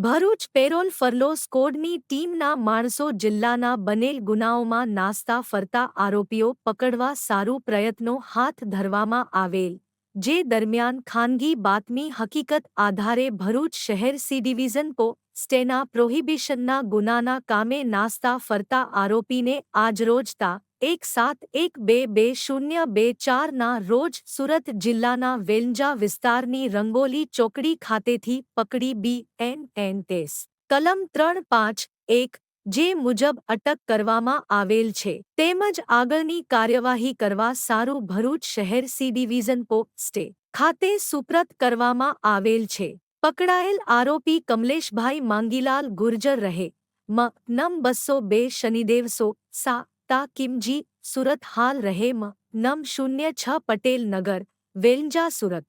Bharuch parole furlough સ્કોડની ટીમના માણસો જિલ્લાના બનેલ ગુનાઓમાં નાસ્તા ફરતા આરોપીઓ પકડવા સારું પ્રયત્નો હાથ ધરવામાં આવેલ, જે દરમિયાન ખાનગી બાતમી હકીકત આધારે ભરૂચ શહેર સી ડિવિઝન સ્ટેના પ્રોહિબિશનના ગુનાના કામે નાસ્તા ફરતા આરોપીને આજરોજ તા 1/7/2024 ના રોજ સુરત જિલ્લાના વેલંજા વિસ્તારની રંગોલી ચોકડી ખાતેથી પકડી BNNS કલમ 351 જે મુજબ અટક કરવામાં આવેલ છે, તેમજ આગળની કાર્યવાહી કરવા સારું ભરૂચ શહેર સી ડિવિઝન સ્ટે ખાતે સુપ્રત કરવામાં આવેલ છે. પકડાયેલ આરોપી કમલેશભાઈ માંગીલાલ ગુર્જર રહે નં 202 શનિદેવ સા તા કિમજી સુરત હાલ રહે નં 06 પટેલ નગર વેલંજા સુરત.